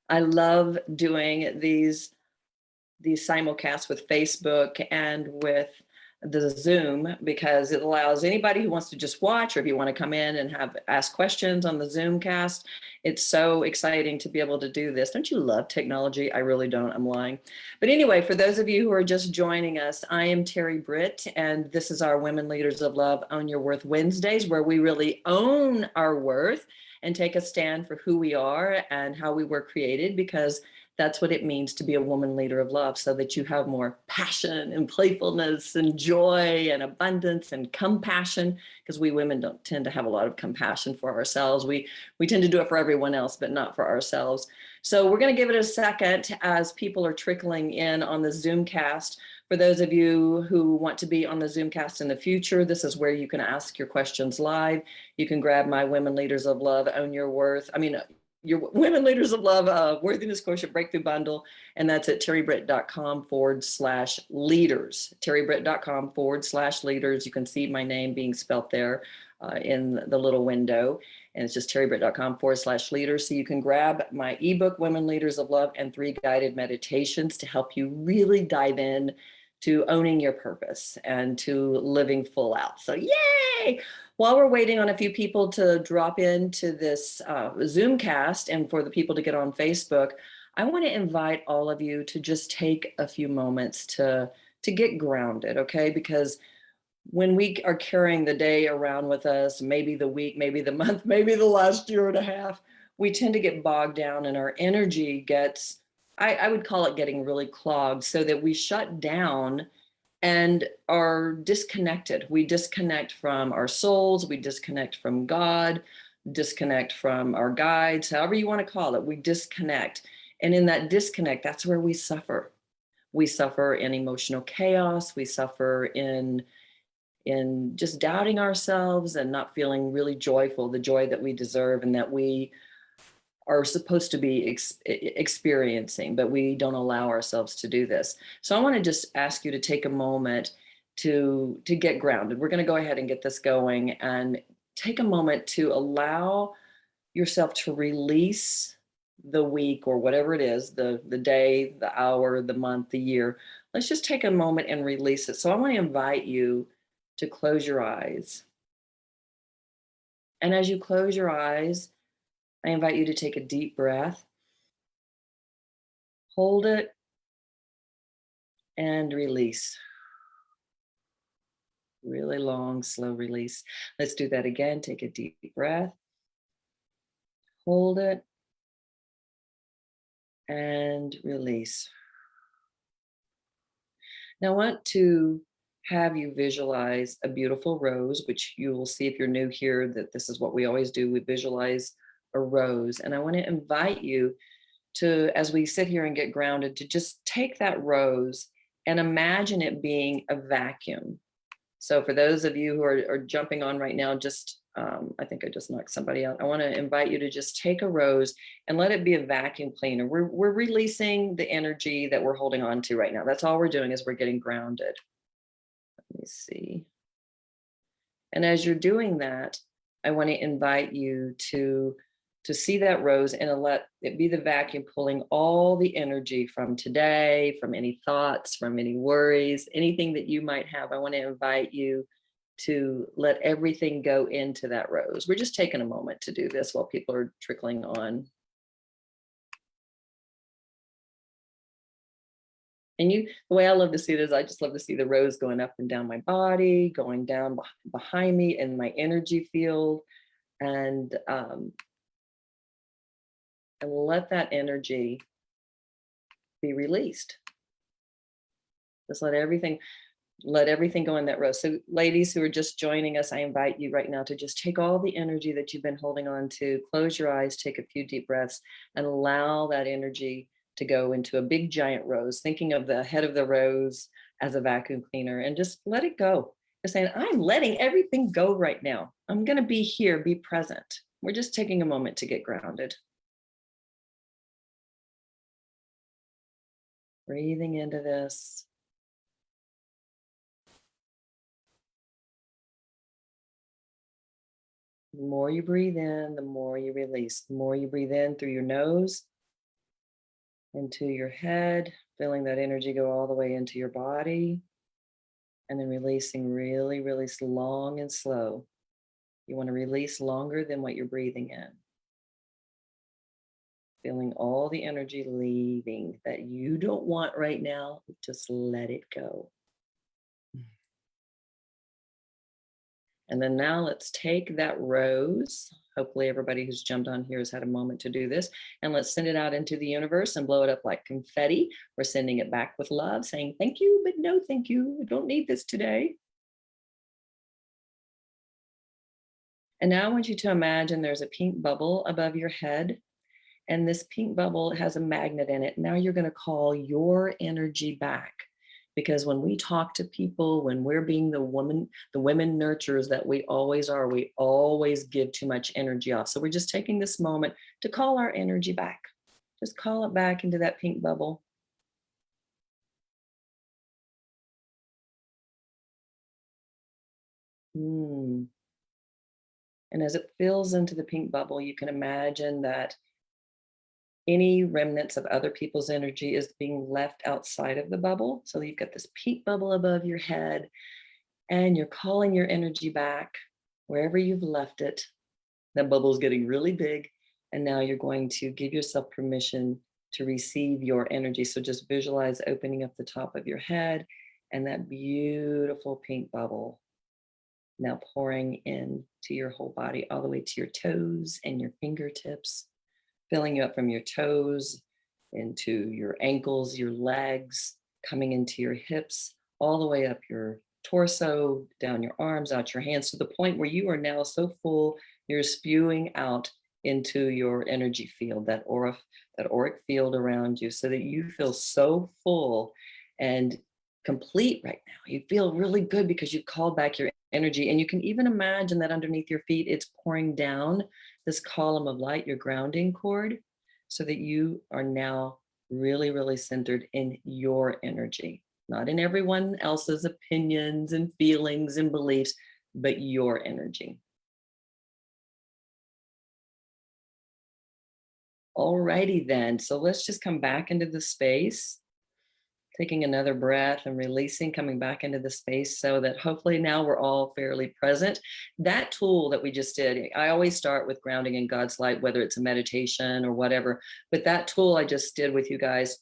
I love doing these simulcasts with Facebook and with the Zoom because it allows anybody who wants to just watch, or if you want to come in and ask questions on the Zoom cast. It's so exciting to be able to do this. Don't you love technology? I really don't. I'm lying. But anyway, for those of you who are just joining us, I am Terri Britt, and this is our Women Leaders of Love Own Your Worth Wednesdays, where we really own our worth and take a stand for who we are and how we were created, because that's what it means to be a woman leader of love, so that you have more passion and playfulness and joy and abundance and compassion, because we women don't tend to have a lot of compassion for ourselves. We tend to do it for everyone else, but not for ourselves. So we're going to give it a second as people are trickling in on the Zoomcast. For those of you who want to be on the Zoomcast in the future, this is where you can ask your questions live. You can grab my Women Leaders of Love Own Your Worth. Your Women Leaders of Love Worthiness Quotient Breakthrough Bundle, and that's at terribritt.com/leaders. terribritt.com/leaders. You can see my name being spelt there in the little window, and it's just terribritt.com/leaders. So you can grab my ebook, Women Leaders of Love, and 3 guided meditations to help you really dive in to owning your purpose and to living full out. So yay! While we're waiting on a few people to drop into this Zoomcast and for the people to get on Facebook, I want to invite all of you to just take a few moments to get grounded, okay? Because when we are carrying the day around with us, maybe the week, maybe the month, maybe the last year and a half, we tend to get bogged down and our energy gets, I would call it getting really clogged, so that we shut down and are disconnected. We disconnect from our souls, we disconnect from God, disconnect from our guides, however you want to call it, we disconnect. And in that disconnect, that's where we suffer. We suffer in emotional chaos, we suffer in just doubting ourselves and not feeling really joyful, the joy that we deserve and that we are supposed to be experiencing, but we don't allow ourselves to do this. So I want to just ask you to take a moment to get grounded. We're going to go ahead and get this going, and take a moment to allow yourself to release the week or whatever it is, the day, the hour, the month, the year. Let's just take a moment and release it. So I want to invite you to close your eyes. And as you close your eyes, I invite you to take a deep breath, hold it, and release. Really long, slow release. Let's do that again. Take a deep breath, hold it, and release. Now I want to have you visualize a beautiful rose, which you will see if you're new here, that this is what we always do. We visualize a rose. And I want to invite you to, as we sit here and get grounded, to just take that rose and imagine it being a vacuum. So for those of you who are jumping on right now, just, I think I just knocked somebody out. I want to invite you to just take a rose and let it be a vacuum cleaner. We're releasing the energy that we're holding on to right now. That's all we're doing, is we're getting grounded. Let me see. And as you're doing that, I want to invite you to see that rose and let it be the vacuum pulling all the energy from today, from any thoughts, from any worries, anything that you might have. I want to invite you to let everything go into that rose. We're just taking a moment to do this while people are trickling on. And the way I love to see it is I just love to see the rose going up and down my body, going down behind me in my energy field, and let that energy be released. Just let everything go in that rose. So ladies who are just joining us, I invite you right now to just take all the energy that you've been holding on to, close your eyes, take a few deep breaths, and allow that energy to go into a big giant rose, thinking of the head of the rose as a vacuum cleaner, and just let it go. Just saying, I'm letting everything go right now. I'm going to be here, be present. We're just taking a moment to get grounded. Breathing into this. The more you breathe in, the more you release. The more you breathe in through your nose, into your head, feeling that energy go all the way into your body, and then releasing really, really long and slow. You want to release longer than what you're breathing in. Feeling all the energy leaving that you don't want right now, just let it go. And then now let's take that rose. Hopefully everybody who's jumped on here has had a moment to do this. And let's send it out into the universe and blow it up like confetti. We're sending it back with love, saying thank you, but no thank you. I don't need this today. And now I want you to imagine there's a pink bubble above your head. And this pink bubble has a magnet in it. Now you're going to call your energy back. Because when we talk to people, when we're being the women nurturers that we always are, we always give too much energy off. So we're just taking this moment to call our energy back. Just call it back into that pink bubble. And as it fills into the pink bubble, you can imagine that any remnants of other people's energy is being left outside of the bubble. So you've got this pink bubble above your head, and you're calling your energy back wherever you've left it. That bubble's getting really big, and now you're going to give yourself permission to receive your energy. So just visualize opening up the top of your head and that beautiful pink bubble now pouring in to your whole body, all the way to your toes and your fingertips, filling you up from your toes into your ankles, your legs, coming into your hips, all the way up your torso, down your arms, out your hands, to the point where you are now so full, you're spewing out into your energy field, that auric field around you, so that you feel so full and complete right now. You feel really good because you called back your energy. And you can even imagine that underneath your feet, it's pouring down this column of light, your grounding cord, so that you are now really, really centered in your energy, not in everyone else's opinions and feelings and beliefs, but your energy. Alrighty then. So let's just come back into the space, taking another breath and releasing, coming back into the space, so that hopefully now we're all fairly present. That tool that we just did, I always start with grounding in God's light, whether it's a meditation or whatever, but that tool I just did with you guys,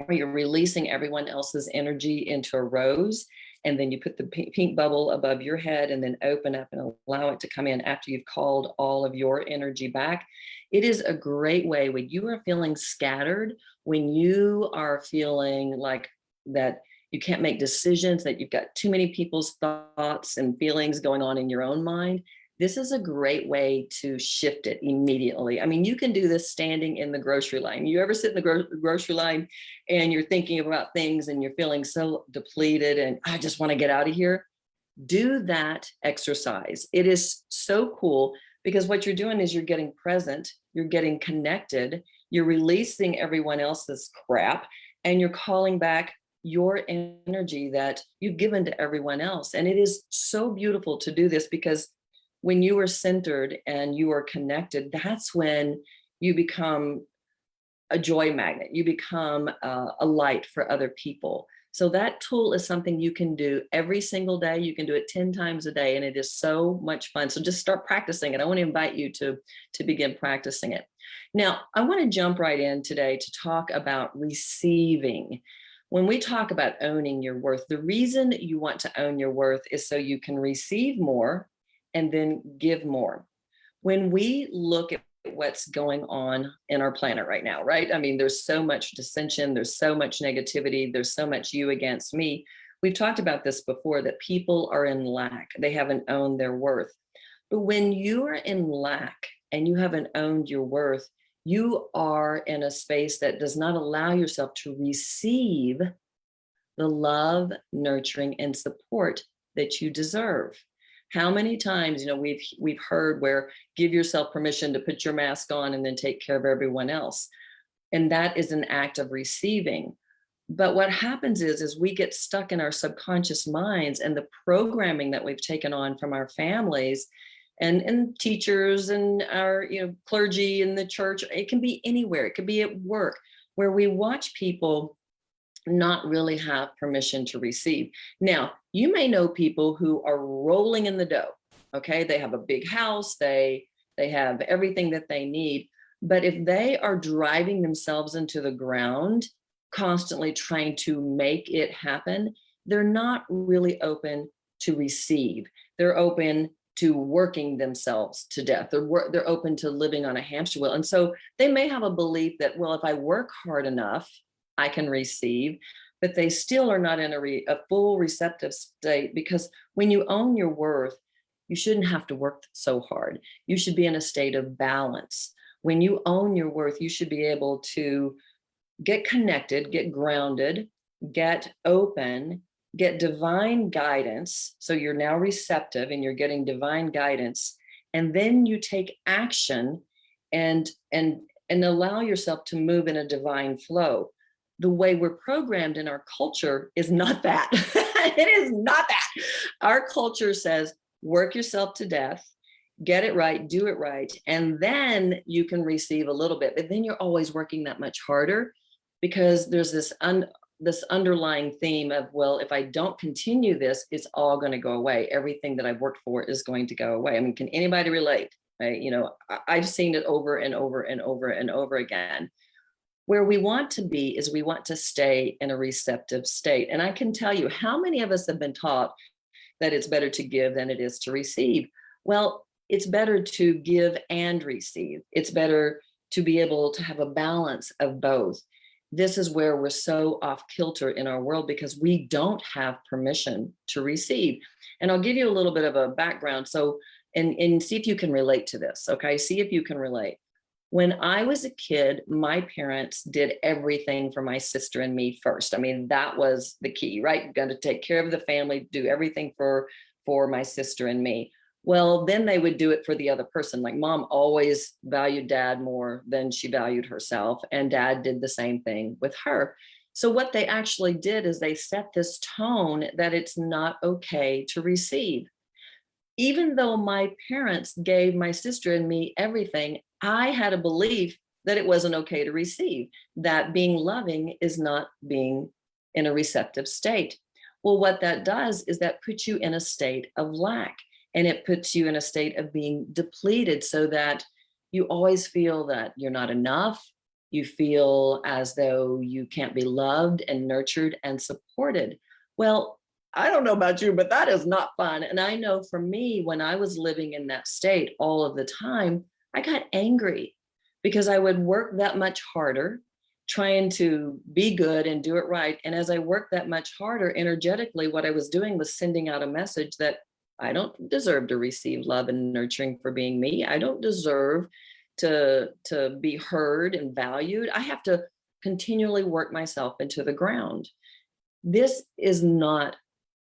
where you're releasing everyone else's energy into a rose, and then you put the pink bubble above your head and then open up and allow it to come in after you've called all of your energy back. It is a great way when you are feeling scattered, when you are feeling like that you can't make decisions, that you've got too many people's thoughts and feelings going on in your own mind. This is a great way to shift it immediately. I mean, you can do this standing in the grocery line. You ever sit in the grocery line and you're thinking about things and you're feeling so depleted and I just want to get out of here? Do that exercise. It is so cool, because what you're doing is you're getting present, you're getting connected, you're releasing everyone else's crap, and you're calling back your energy that you've given to everyone else. And it is so beautiful to do this, because when you are centered and you are connected, that's when you become a joy magnet. You become a light for other people. So that tool is something you can do every single day. You can do it 10 times a day, and it is so much fun. So just start practicing it. I want to invite you to begin practicing it. Now, I want to jump right in today to talk about receiving. When we talk about owning your worth, the reason you want to own your worth is so you can receive more and then give more. When we look at what's going on in our planet right now, right? I mean, there's so much dissension, there's so much negativity, there's so much you against me. We've talked about this before, that people are in lack. They haven't owned their worth. But when you are in lack and you haven't owned your worth, you are in a space that does not allow yourself to receive the love, nurturing, and support that you deserve. How many times, we've heard where give yourself permission to put your mask on and then take care of everyone else. And that is an act of receiving. But what happens is we get stuck in our subconscious minds and the programming that we've taken on from our families and teachers and our clergy in the church. It can be anywhere. It could be at work, where we watch people not really have permission to receive. Now, you may know people who are rolling in the dough. Okay, they have a big house, they have everything that they need. But if they are driving themselves into the ground, constantly trying to make it happen, they're not really open to receive. They're open to working themselves to death. They're open to living on a hamster wheel. And so they may have a belief that, well, if I work hard enough, I can receive, but they still are not in a full receptive state, because when you own your worth, you shouldn't have to work so hard. You should be in a state of balance. When you own your worth, you should be able to get connected, get grounded, get open, get divine guidance. So you're now receptive and you're getting divine guidance. And then you take action and allow yourself to move in a divine flow. The way we're programmed in our culture is not that. It is not that. Our culture says, work yourself to death, get it right, do it right, and then you can receive a little bit. But then you're always working that much harder, because there's this underlying theme of, well, if I don't continue this, it's all going to go away. Everything that I've worked for is going to go away. I mean, can anybody relate? Right? You know, I've seen it over and over and over and over again. Where we want to be is we want to stay in a receptive state. And I can tell you, how many of us have been taught that it's better to give than it is to receive? Well, it's better to give and receive. It's better to be able to have a balance of both. This is where we're so off kilter in our world, because we don't have permission to receive. And I'll give you a little bit of a background. So, and see if you can relate to this. Okay. See if you can relate. When I was a kid, my parents did everything for my sister and me first. I mean, that was the key, right? Got to take care of the family, do everything for my sister and me. Well, then they would do it for the other person. Like mom always valued dad more than she valued herself, and dad did the same thing with her. So what they actually did is they set this tone that it's not okay to receive. Even though my parents gave my sister and me everything, I had a belief that it wasn't okay to receive, that being loving is not being in a receptive state. Well, what that does is that puts you in a state of lack, and it puts you in a state of being depleted, so that you always feel that you're not enough. You feel as though you can't be loved and nurtured and supported. Well, I don't know about you, but that is not fun. And I know for me, when I was living in that state all of the time, I got angry because I would work that much harder trying to be good and do it right. And as I worked that much harder, energetically, what I was doing was sending out a message that I don't deserve to receive love and nurturing for being me. I don't deserve to be heard and valued. I have to continually work myself into the ground. This is not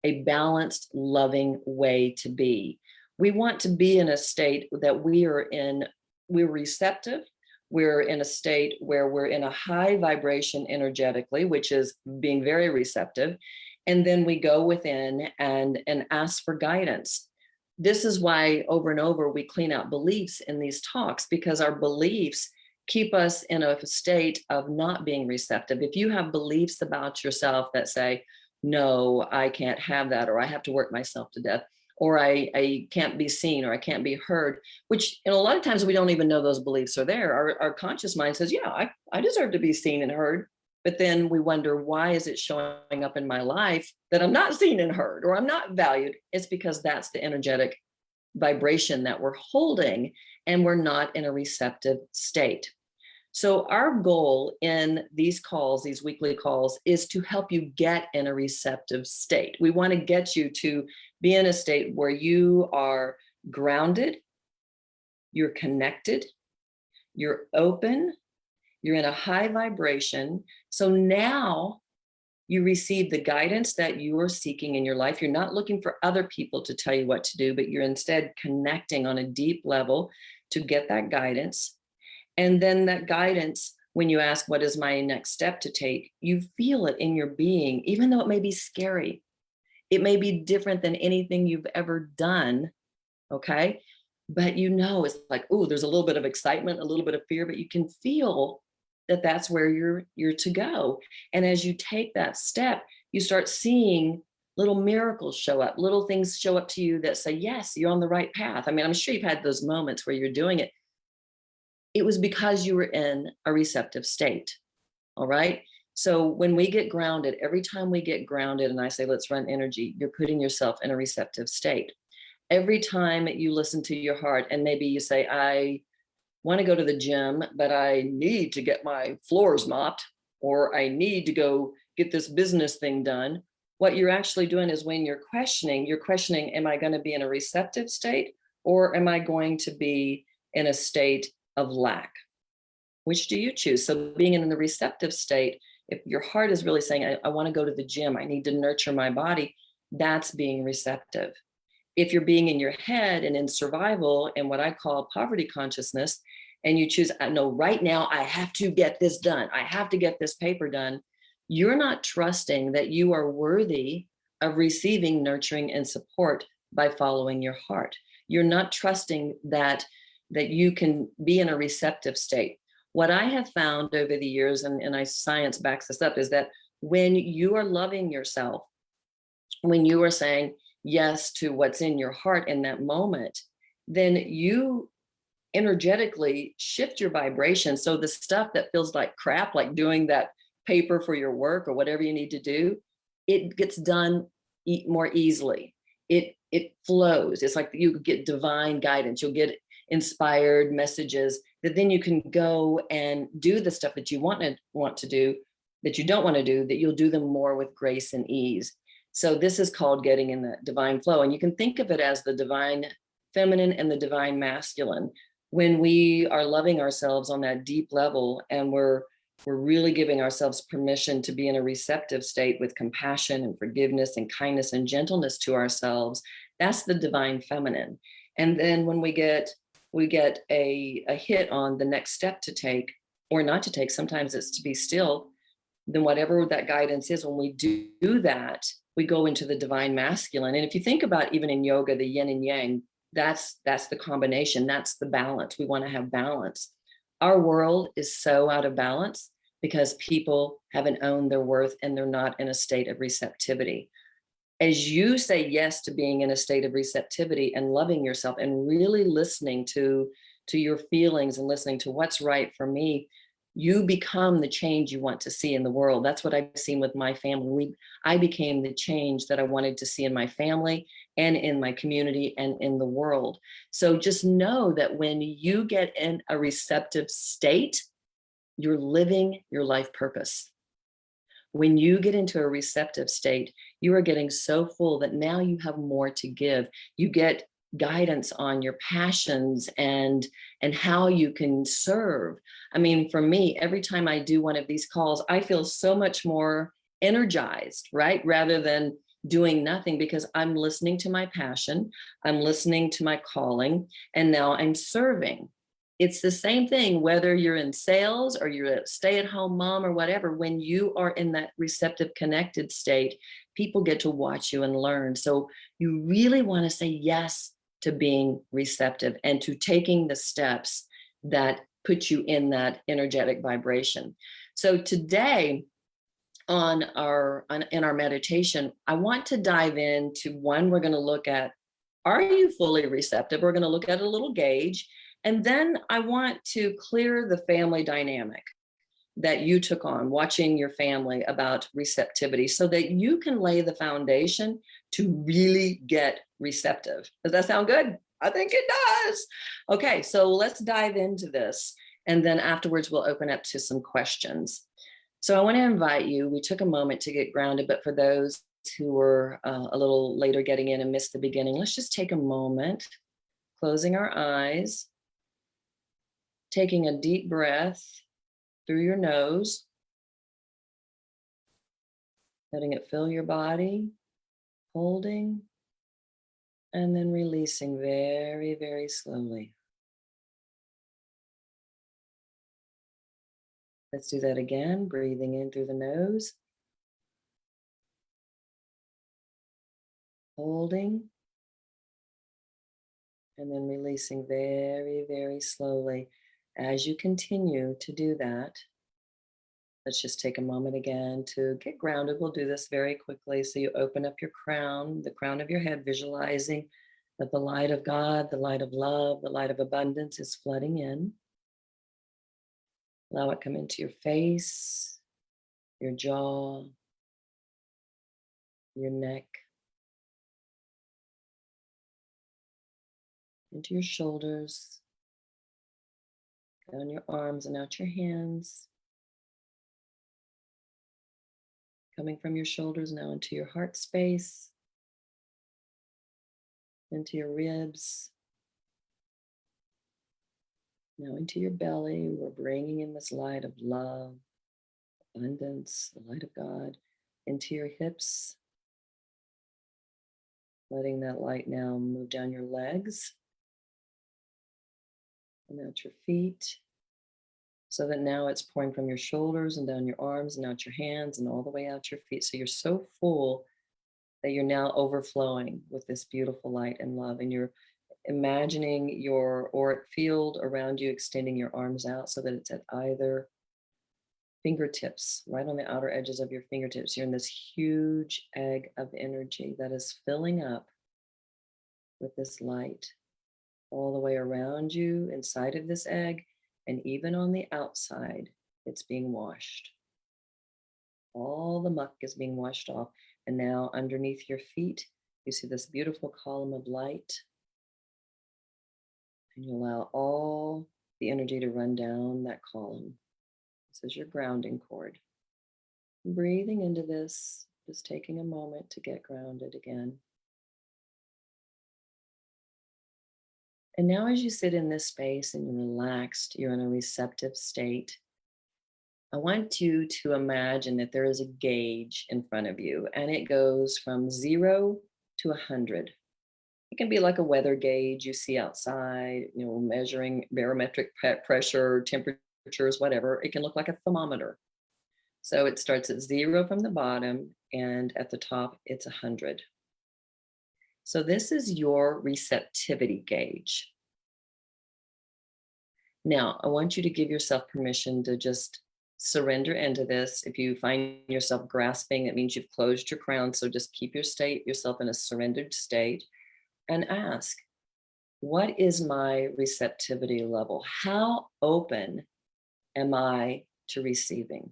a balanced, loving way to be. We want to be in a state that we're receptive. We're in a state where we're in a high vibration energetically, which is being very receptive. And then we go within and ask for guidance. This is why over and over we clean out beliefs in these talks, because our beliefs keep us in a state of not being receptive. If you have beliefs about yourself that say, no, I can't have that, or I have to work myself to death, or I can't be seen, or I can't be heard, which a lot of times we don't even know those beliefs are there. Our conscious mind says, yeah, I deserve to be seen and heard. But then we wonder, why is it showing up in my life that I'm not seen and heard, or I'm not valued? It's because that's the energetic vibration that we're holding, and we're not in a receptive state. So our goal in these calls, these weekly calls, is to help you get in a receptive state. We want to get you to be in a state where you are grounded, you're connected, you're open, you're in a high vibration. So now you receive the guidance that you are seeking in your life. You're not looking for other people to tell you what to do, but you're instead connecting on a deep level to get that guidance. And then that guidance, when you ask, what is my next step to take? You feel it in your being, even though it may be scary. It may be different than anything you've ever done. Okay. But you know, it's like, oh, there's a little bit of excitement, a little bit of fear, but you can feel that that's where you're to go. And as you take that step, you start seeing little miracles show up, little things show up to you that say, yes, you're on the right path. I mean, I'm sure you've had those moments where you're doing it. It was because you were in a receptive state. All right. So when we get grounded, every time we get grounded and I say, let's run energy, you're putting yourself in a receptive state. Every time you listen to your heart, and maybe you say, I want to go to the gym, but I need to get my floors mopped, or I need to go get this business thing done. What you're actually doing is when you're questioning, am I going to be in a receptive state, or am I going to be in a state of lack? Which do you choose? So being in the receptive state, if your heart is really saying, I want to go to the gym, I need to nurture my body, that's being receptive. If you're being in your head and in survival and what I call poverty consciousness, and you choose, I know right now I have to get this done, I have to get this paper done, you're not trusting that you are worthy of receiving nurturing and support by following your heart. You're not trusting that you can be in a receptive state. What I have found over the years, and science backs this up, is that when you are loving yourself, when you are saying yes to what's in your heart in that moment, then you energetically shift your vibration. So the stuff that feels like crap, like doing that paper for your work or whatever you need to do, it gets done more easily. It flows. It's like you get divine guidance. You'll get inspired messages that then you can go and do the stuff that you want to do, that you don't want to do, that you'll do them more with grace and ease. So this is called getting in the divine flow. And you can think of it as the divine feminine and the divine masculine. When we are loving ourselves on that deep level, and we're really giving ourselves permission to be in a receptive state with compassion and forgiveness and kindness and gentleness to ourselves, that's the divine feminine. And then when we get a hit on the next step to take or not to take, sometimes it's to be still, then whatever that guidance is, when we do that, we go into the divine masculine. And if you think about even in yoga, the yin and yang, that's the combination, that's the balance. We want to have balance. Our world is so out of balance because people haven't owned their worth and they're not in a state of receptivity. As you say yes to being in a state of receptivity and loving yourself and really listening to your feelings and listening to what's right for me, you become the change you want to see in the world. That's what I've seen with my family. I became the change that I wanted to see in my family and in my community and in the world. So just know that when you get in a receptive state, you're living your life purpose. When you get into a receptive state, you are getting so full that now you have more to give. You get guidance on your passions and how you can serve. I mean, for me, every time I do one of these calls, I feel so much more energized, right? Rather than doing nothing, because I'm listening to my passion, I'm listening to my calling, and now I'm serving. It's the same thing, whether you're in sales or you're a stay-at-home mom or whatever. When you are in that receptive, connected state, people get to watch you and learn. So you really want to say yes to being receptive and to taking the steps that put you in that energetic vibration. So today in our meditation, I want to dive into one. We're going to look at, are you fully receptive? We're going to look at a little gauge. And then I want to clear the family dynamic that you took on, watching your family about receptivity, so that you can lay the foundation to really get receptive. Does that sound good? I think it does. Okay, so let's dive into this. And then afterwards, we'll open up to some questions. So I want to invite you, we took a moment to get grounded, but for those who were a little later getting in and missed the beginning, let's just take a moment, closing our eyes, taking a deep breath through your nose, letting it fill your body, holding, and then releasing very, very slowly. Let's do that again, breathing in through the nose, holding, and then releasing very, very slowly. As you continue to do that, Let's just take a moment again to get grounded. We'll do this very quickly. So you open up your crown, the crown of your head, visualizing that the light of God, the light of love, the light of abundance is flooding in. Allow it come into your face, your jaw, your neck, into your shoulders, down your arms and out your hands. Coming from your shoulders now into your heart space, into your ribs, now into your belly. We're bringing in this light of love, abundance, the light of God, into your hips. Letting that light now move down your legs and out your feet. So that now it's pouring from your shoulders and down your arms and out your hands and all the way out your feet. So you're so full that you're now overflowing with this beautiful light and love. And you're imagining your auric field around you, extending your arms out so that it's at either fingertips, right on the outer edges of your fingertips. You're in this huge egg of energy that is filling up with this light all the way around you, inside of this egg, and even on the outside, it's being washed. All the muck is being washed off. And now underneath your feet, you see this beautiful column of light. And you allow all the energy to run down that column. This is your grounding cord. Breathing into this, just taking a moment to get grounded again. And now as you sit in this space and you're relaxed, you're in a receptive state, I want you to imagine that there is a gauge in front of you and it goes from 0 to 100. It can be like a weather gauge you see outside, measuring barometric pressure, temperatures, whatever. It can look like a thermometer. So it starts at 0 from the bottom and at the top it's 100. So this is your receptivity gauge. Now, I want you to give yourself permission to just surrender into this. If you find yourself grasping, it means you've closed your crown. So just keep yourself in a surrendered state and ask, what is my receptivity level? How open am I to receiving?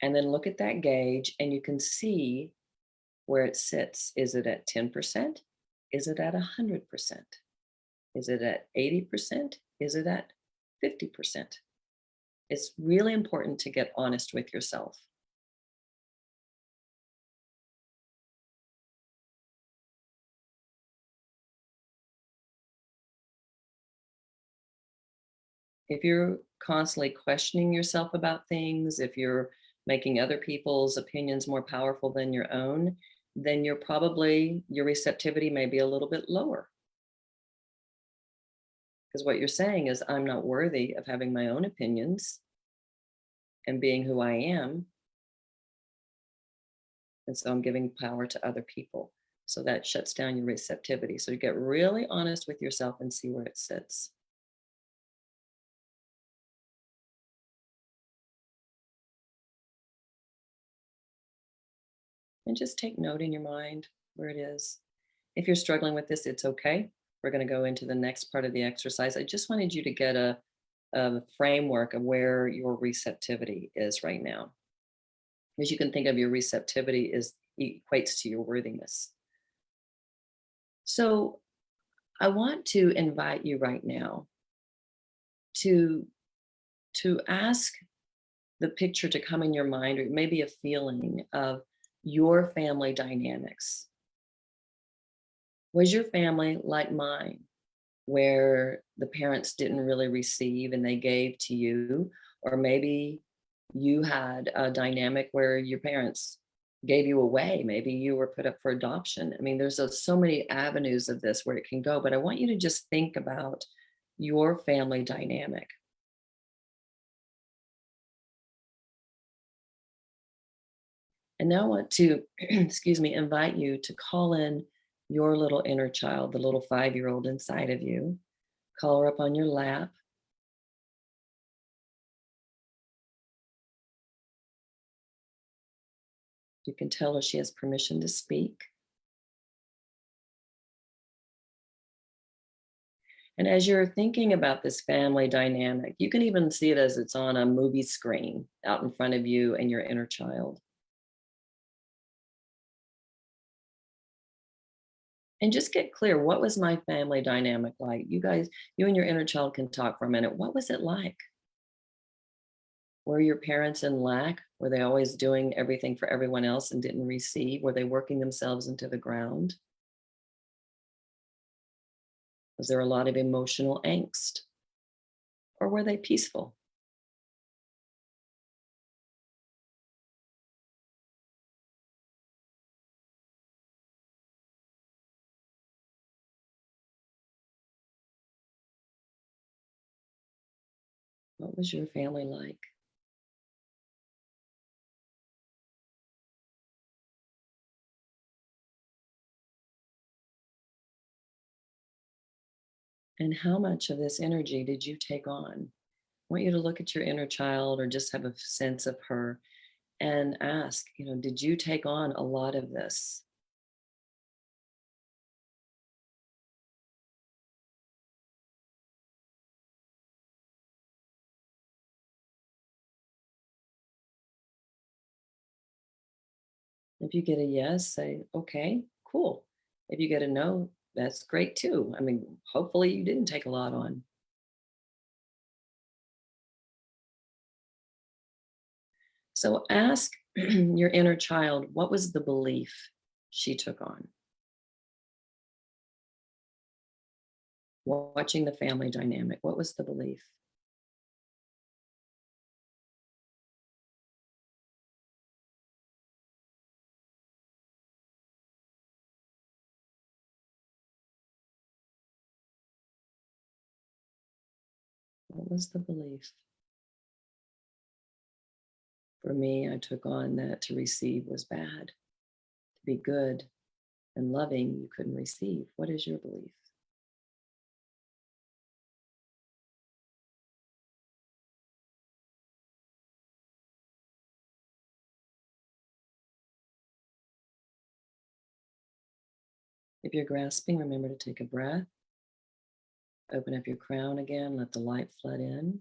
And then look at that gauge and you can see where it sits. Is it at 10%? Is it at 100%? Is it at 80%? Is it at 50%? It's really important to get honest with yourself. If you're constantly questioning yourself about things, if you're making other people's opinions more powerful than your own, then your receptivity may be a little bit lower. Because what you're saying is, I'm not worthy of having my own opinions and being who I am. And so I'm giving power to other people. So that shuts down your receptivity. So you get really honest with yourself and see where it sits. And just take note in your mind where it is. If you're struggling with this, it's okay. We're going to go into the next part of the exercise. I just wanted you to get a framework of where your receptivity is right now. As you can think of, your receptivity equates to your worthiness. So I want to invite you right now to ask the picture to come in your mind, or maybe a feeling of your family dynamics. Was your family like mine, where the parents didn't really receive and they gave to you? Or maybe you had a dynamic where your parents gave you away. Maybe you were put up for adoption. I mean, there's so many avenues of this where it can go, but I want you to just think about your family dynamic. And now I want to, invite you to call in your little inner child, the little 5-year-old inside of you. Call her up on your lap. You can tell her she has permission to speak. And as you're thinking about this family dynamic, you can even see it as it's on a movie screen out in front of you and your inner child. And just get clear, what was my family dynamic like? You guys, you and your inner child can talk for a minute. What was it like? Were your parents in lack? Were they always doing everything for everyone else and didn't receive? Were they working themselves into the ground? Was there a lot of emotional angst? Or were they peaceful? What was your family like? And how much of this energy did you take on? I want you to look at your inner child or just have a sense of her and ask, did you take on a lot of this? If you get a yes, say, okay, cool. If you get a no, that's great too. I mean, hopefully you didn't take a lot on. So ask your inner child, what was the belief she took on? Watching the family dynamic, what was the belief? What was the belief? For me, I took on that to receive was bad. To be good and loving, you couldn't receive. What is your belief? If you're grasping, remember to take a breath, open up your crown again, let the light flood in.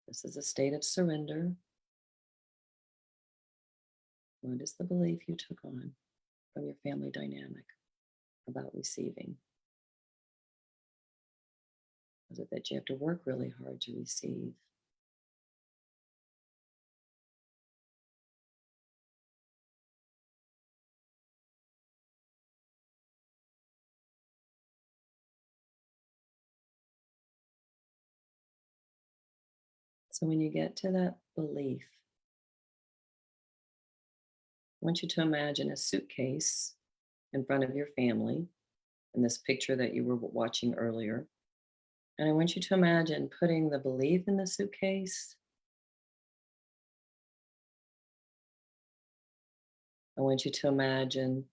This is a state of surrender. What is the belief you took on from your family dynamic about receiving? Was it that you have to work really hard to receive? So when you get to that belief, I want you to imagine a suitcase in front of your family in this picture that you were watching earlier. And I want you to imagine putting the belief in the suitcase. I want you to imagine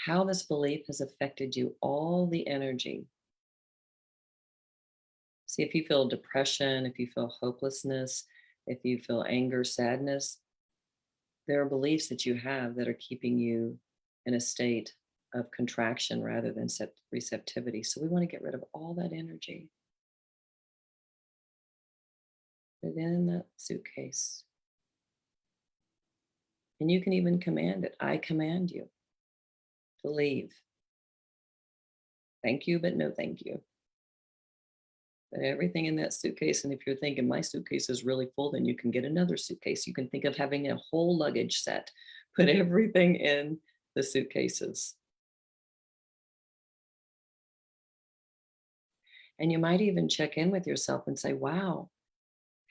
how this belief has affected you, all the energy. See if you feel depression, if you feel hopelessness, if you feel anger, sadness. There are beliefs that you have that are keeping you in a state of contraction rather than receptivity. So we want to get rid of all that energy. Put it in that suitcase. And you can even command it. I command you to leave. Thank you, but no thank you. Put everything in that suitcase. And if you're thinking my suitcase is really full, then you can get another suitcase. You can think of having a whole luggage set. Put everything in the suitcases. And you might even check in with yourself and say, wow,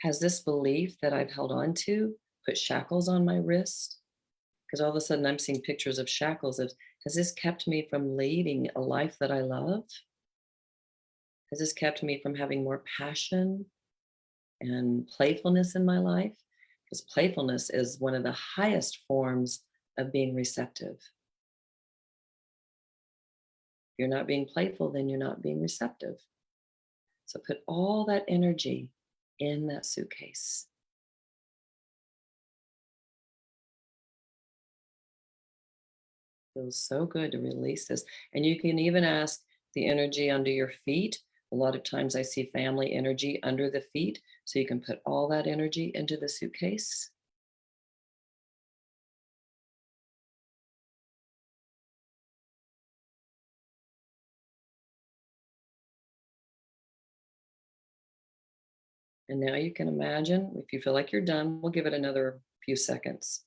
has this belief that I've held on to put shackles on my wrist? Because all of a sudden I'm seeing pictures of shackles. Has this kept me from leading a life that I love? Has this kept me from having more passion and playfulness in my life? Because playfulness is one of the highest forms of being receptive. If you're not being playful, then you're not being receptive. So put all that energy in that suitcase. Feels so good to release this. And you can even ask the energy under your feet. A lot of times I see family energy under the feet. So you can put all that energy into the suitcase. And now you can imagine, if you feel like you're done, we'll give it another few seconds.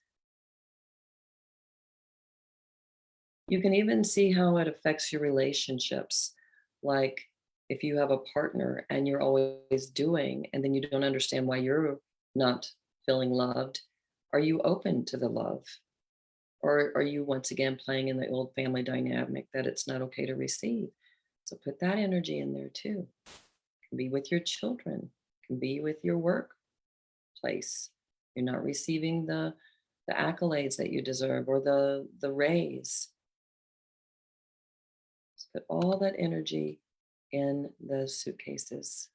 You can even see how it affects your relationships. Like if you have a partner and you're always doing, and then you don't understand why you're not feeling loved, are you open to the love? Or are you once again playing in the old family dynamic that it's not okay to receive? So put that energy in there too. It can be with your children, it can be with your workplace. You're not receiving the accolades that you deserve or the raise. Just put all that energy in the suitcases.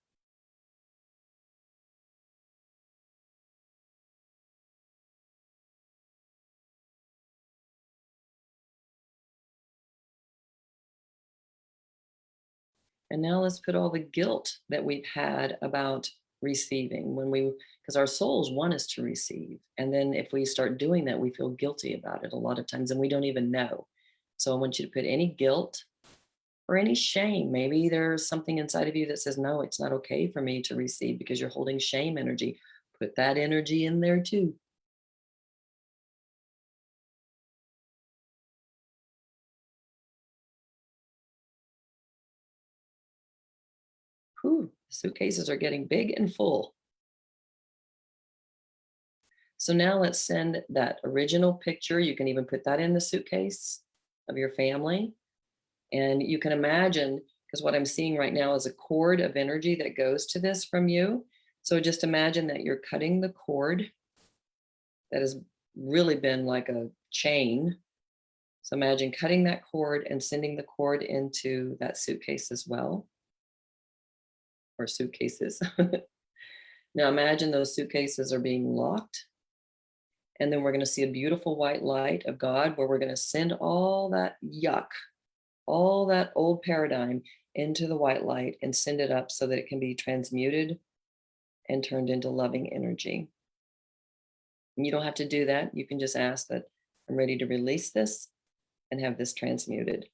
And now let's put all the guilt that we've had about receiving because our souls want us to receive. And then if we start doing that, we feel guilty about it a lot of times and we don't even know. So I want you to put any guilt or any shame. Maybe there's something inside of you that says, no, it's not okay for me to receive because you're holding shame energy. Put that energy in there too. Whew, suitcases are getting big and full. So now let's send that original picture. You can even put that in the suitcase of your family. And you can imagine, because what I'm seeing right now is a cord of energy that goes to this from you. So just imagine that you're cutting the cord that has really been like a chain. So imagine cutting that cord and sending the cord into that suitcase as well, or suitcases. Now imagine those suitcases are being locked. And then we're going to see a beautiful white light of God where we're going to send all that yuck, all that old paradigm into the white light and send it up so that it can be transmuted and turned into loving energy. And you don't have to do that. You can just ask that I'm ready to release this and have this transmuted,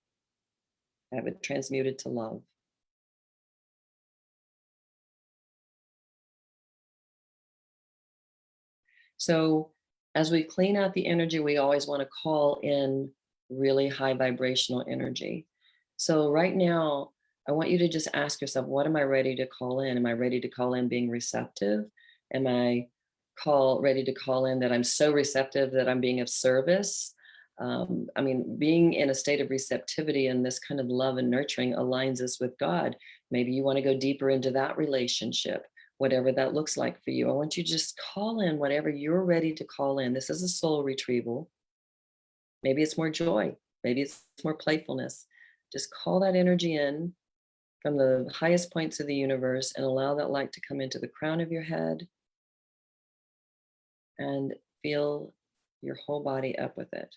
have it transmuted to love. So as we clean out the energy, we always want to call in really high vibrational energy. So right now, I want you to just ask yourself, what am I ready to call in? Am I ready to call in being receptive? Am I ready to call in that I'm so receptive that I'm being of service? I mean, being in a state of receptivity and this kind of love and nurturing aligns us with God. Maybe you want to go deeper into that relationship, whatever that looks like for you. I want you to just call in whatever you're ready to call in. This is a soul retrieval. Maybe it's more joy. Maybe it's more playfulness. Just call that energy in from the highest points of the universe and allow that light to come into the crown of your head and feel your whole body up with it.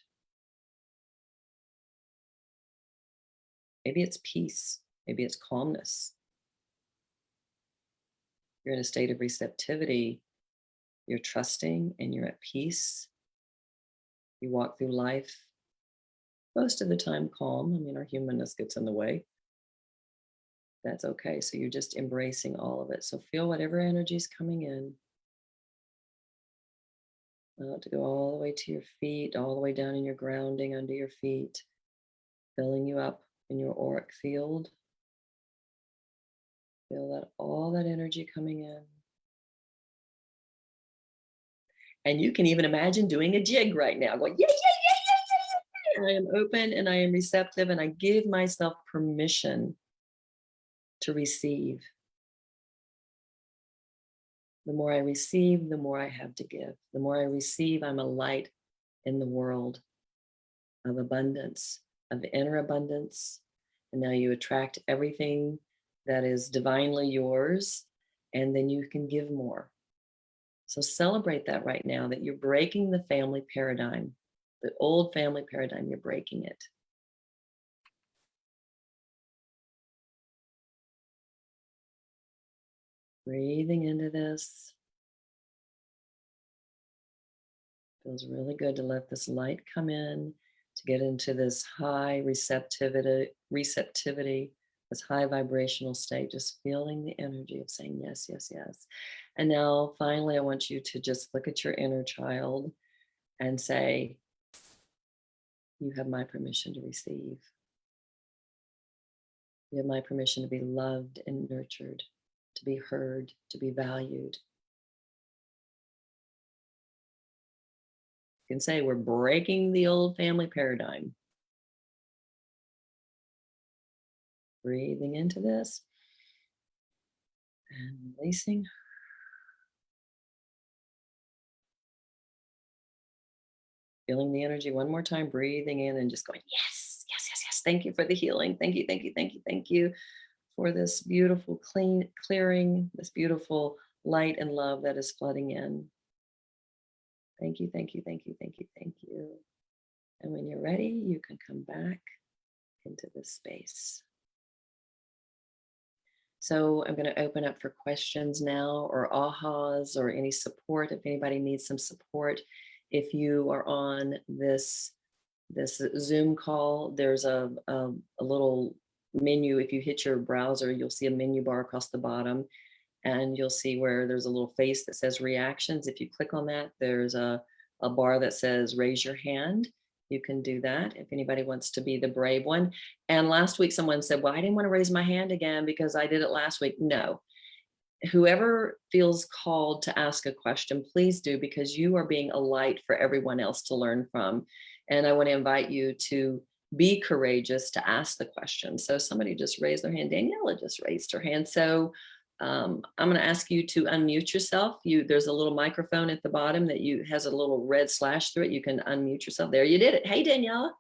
Maybe it's peace. Maybe it's calmness. You're in a state of receptivity. You're trusting and you're at peace. You walk through life most of the time calm. I mean, our humanness gets in the way. That's okay. So you're just embracing all of it. So feel whatever energy is coming in. To go all the way to your feet, all the way down in your grounding under your feet, filling you up in your auric field. Feel that all that energy coming in. And you can even imagine doing a jig right now, going, yeah, yeah, yeah, yeah, yeah, yeah. I am open and I am receptive and I give myself permission to receive. The more I receive, the more I have to give. The more I receive, I'm a light in the world of abundance, of inner abundance. And now you attract everything that is divinely yours, and then you can give more. So celebrate that right now, that you're breaking the family paradigm. The old family paradigm, you're breaking it. Breathing into this. Feels really good to let this light come in, to get into this high receptivity, this high vibrational state, just feeling the energy of saying yes, yes, yes. And now finally, I want you to just look at your inner child and say, you have my permission to receive. You have my permission to be loved and nurtured, to be heard, to be valued. You can say we're breaking the old family paradigm. Breathing into this and releasing. Feeling the energy one more time, breathing in and just going, yes, yes, yes, yes. Thank you for the healing. Thank you, thank you, thank you, thank you for this beautiful clearing, this beautiful light and love that is flooding in. Thank you, thank you, thank you, thank you, thank you. And when you're ready, you can come back into this space. So I'm going to open up for questions now, or ahas, or any support if anybody needs some support. If you are on this Zoom call, there's a little menu. If you hit your browser, you'll see a menu bar across the bottom, and you'll see where there's a little face that says reactions. If you click on that, there's a bar that says raise your hand. You can do that if anybody wants to be the brave one. And last week someone said, well, I didn't want to raise my hand again because I did it last week. No, whoever feels called to ask a question, please do, because you are being a light for everyone else to learn from. And I want to invite you to be courageous to ask the question. So somebody just raised their hand. Daniela just raised her hand. So I'm going to ask you to unmute yourself. There's a little microphone at the bottom that has a little red slash through it. You can unmute yourself. There, you did it. Hey, Daniela.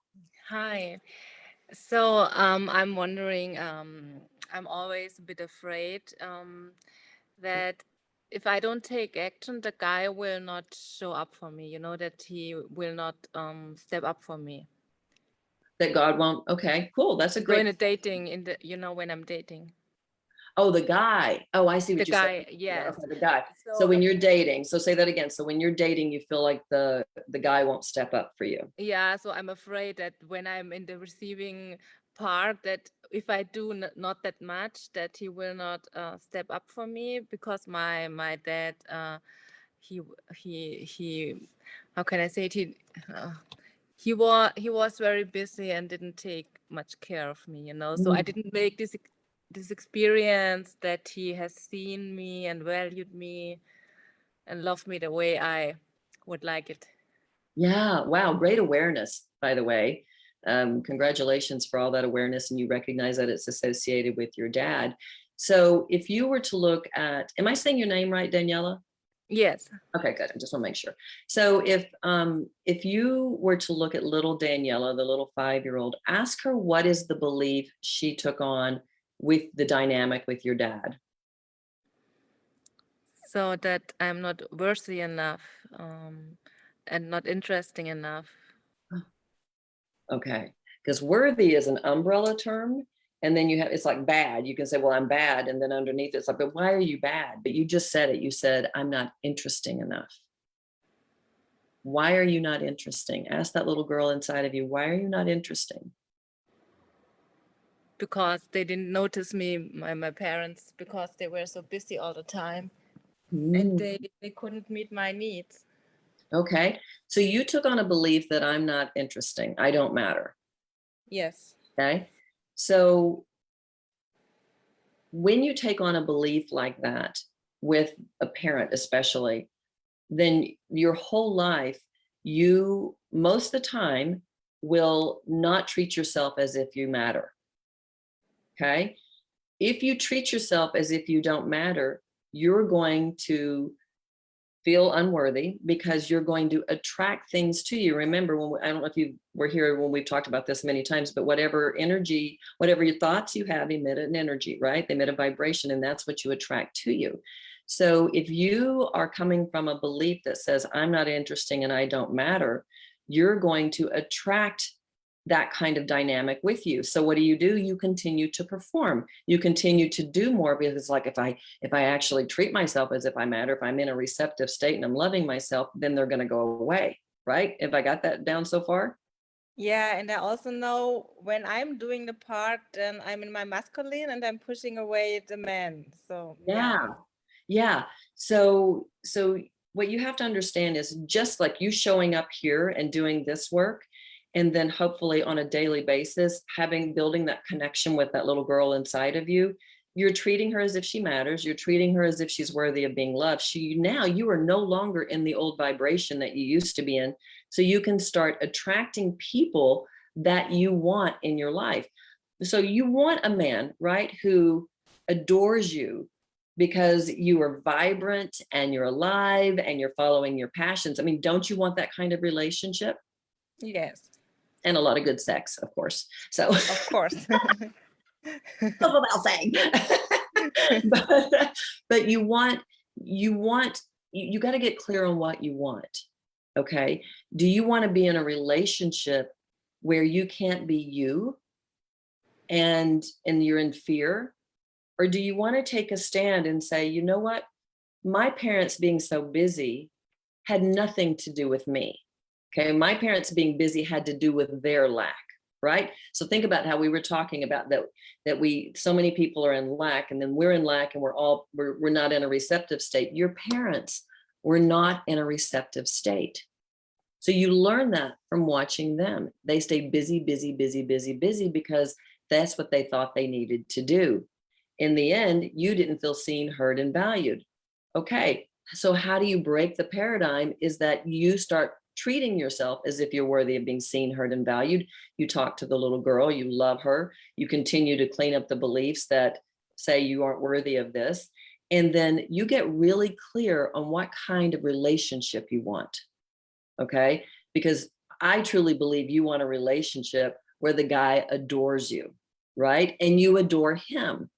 Hi. So I'm wondering, I'm always a bit afraid that if I don't take action, the guy will not show up for me, that he will not step up for me. That God won't. Okay, cool. That's a So great. in a dating, when I'm dating. Oh, the guy. Oh, I see what The you said. guy, yes. Okay, the guy. So So when you're dating, so say that again. So when you're dating, you feel like the guy won't step up for you. yeah, so I'm afraid that when I'm in the receiving part, that if I do not that much, that he will not step up for me, because my dad, he how can I say it, he was very busy and didn't take much care of me, so I didn't make this experience that he has seen me and valued me and loved me the way I would like it. Yeah. Wow. Great awareness, by the way. Congratulations for all that awareness, and you recognize that it's associated with your dad. So if you were to look at, am I saying your name right, Daniela? Yes. Okay, good. I just want to make sure. So if you were to look at little Daniela, the little 5-year-old, ask her what is the belief she took on with the dynamic with your dad. So that I'm not worthy enough, and not interesting enough. Okay, because worthy is an umbrella term, and then it's like bad. You can say, well, I'm bad, and then underneath it's like, but why are you bad? But you just said it. You said, I'm not interesting enough. Why are you not interesting? Ask that little girl inside of you, why are you not interesting? Because they didn't notice me, my parents, because they were so busy all the time. And they couldn't meet my needs. Okay, so you took on a belief that I'm not interesting, I don't matter. Yes. Okay, so when you take on a belief like that with a parent especially, then your whole life, you most of the time will not treat yourself as if you matter. Okay, if you treat yourself as if you don't matter, you're going to feel unworthy, because you're going to attract things to you. Remember, I don't know if you were here when we've talked about this many times, but whatever energy, whatever your thoughts you have emit an energy, right? They emit a vibration, and that's what you attract to you. So if you are coming from a belief that says, I'm not interesting and I don't matter, you're going to attract that kind of dynamic with you. So what do? You continue to perform. You continue to do more, because it's like, if I actually treat myself as if I matter, if I'm in a receptive state and I'm loving myself, then they're going to go away. Right? If I got that down so far? Yeah, and I also know when I'm doing the part, then I'm in my masculine and I'm pushing away the men. So Yeah. So what you have to understand is, just like you showing up here and doing this work, and then hopefully on a daily basis, building that connection with that little girl inside of you, you're treating her as if she matters. You're treating her as if she's worthy of being loved. Now you are no longer in the old vibration that you used to be in. So you can start attracting people that you want in your life. So you want a man, right, who adores you because you are vibrant and you're alive and you're following your passions. I mean, don't you want that kind of relationship? yes, And a lot of good sex, of course. So of course. goes without saying. but you got to get clear on what you want. Okay. Do you want to be in a relationship where you can't be you and you're in fear? Or do you want to take a stand and say, you know what? My parents being so busy had nothing to do with me. Okay. My parents being busy had to do with their lack. Right? So think about how we were talking about that so many people are in lack, and then we're in lack, and we're not in a receptive state. Your parents were not in a receptive state. So you learn that from watching them. They stay busy, busy, busy, busy, busy, because that's what they thought they needed to do. In the end, you didn't feel seen, heard, and valued. Okay. So how do you break the paradigm? Is that you start treating yourself as if you're worthy of being seen, heard, and valued. You talk to the little girl, you love her, you continue to clean up the beliefs that say you aren't worthy of this. And then you get really clear on what kind of relationship you want. Okay. Because I truly believe you want a relationship where the guy adores you, right? And you adore him.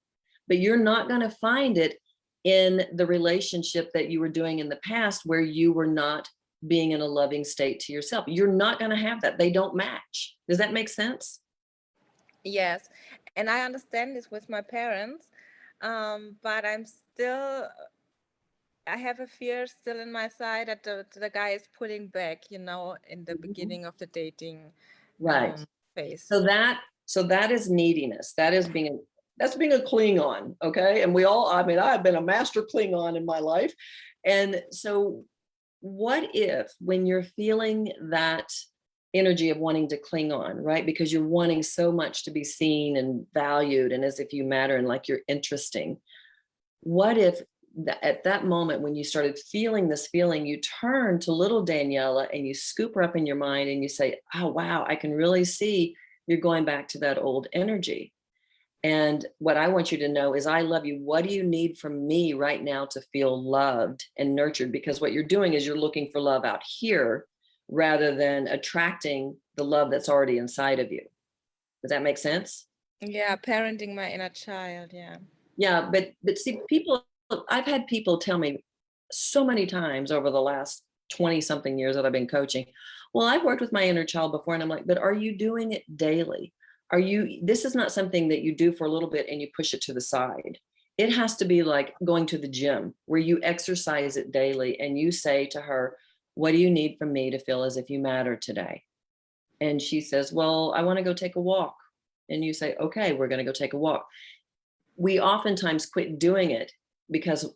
But you're not going to find it in the relationship that you were doing in the past, where you were not being in a loving state to yourself. You're not going to have that. They don't match. Does that make sense? Yes, and I understand this with my parents, but I have a fear still in my side that the guy is pulling back, in the beginning of the dating Right. phase. So that is neediness. That's being a Klingon. Okay. And I've been a master Klingon in my life. And so what if, when you're feeling that energy of wanting to cling on, right? Because you're wanting so much to be seen and valued and as if you matter and like you're interesting. What if at that moment, when you started feeling this feeling, you turn to little Daniela and you scoop her up in your mind and you say, oh, wow, I can really see you're going back to that old energy. And what I want you to know is, I love you. What do you need from me right now to feel loved and nurtured? Because what you're doing is you're looking for love out here rather than attracting the love that's already inside of you. Does that make sense? Yeah, parenting my inner child. Yeah. Yeah, but see, I've had people tell me so many times over the last 20 something years that I've been coaching, well, I've worked with my inner child before. And I'm like, but are you doing it daily? This is not something that you do for a little bit and you push it to the side. It has to be like going to the gym, where you exercise it daily and you say to her, what do you need from me to feel as if you matter today? And she says, well, I want to go take a walk. And you say, okay, we're going to go take a walk. We oftentimes quit doing it because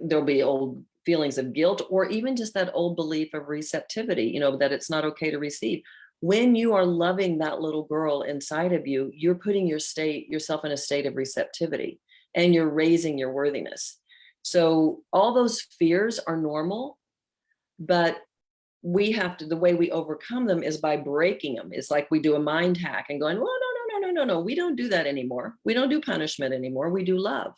there'll be old feelings of guilt, or even just that old belief of receptivity, that it's not okay to receive. When you are loving that little girl inside of you, you're putting yourself in a state of receptivity, and you're raising your worthiness. So all those fears are normal, but the way we overcome them is by breaking them. It's like we do a mind hack and going, well, no, we don't do that anymore. We don't do punishment anymore. We do love.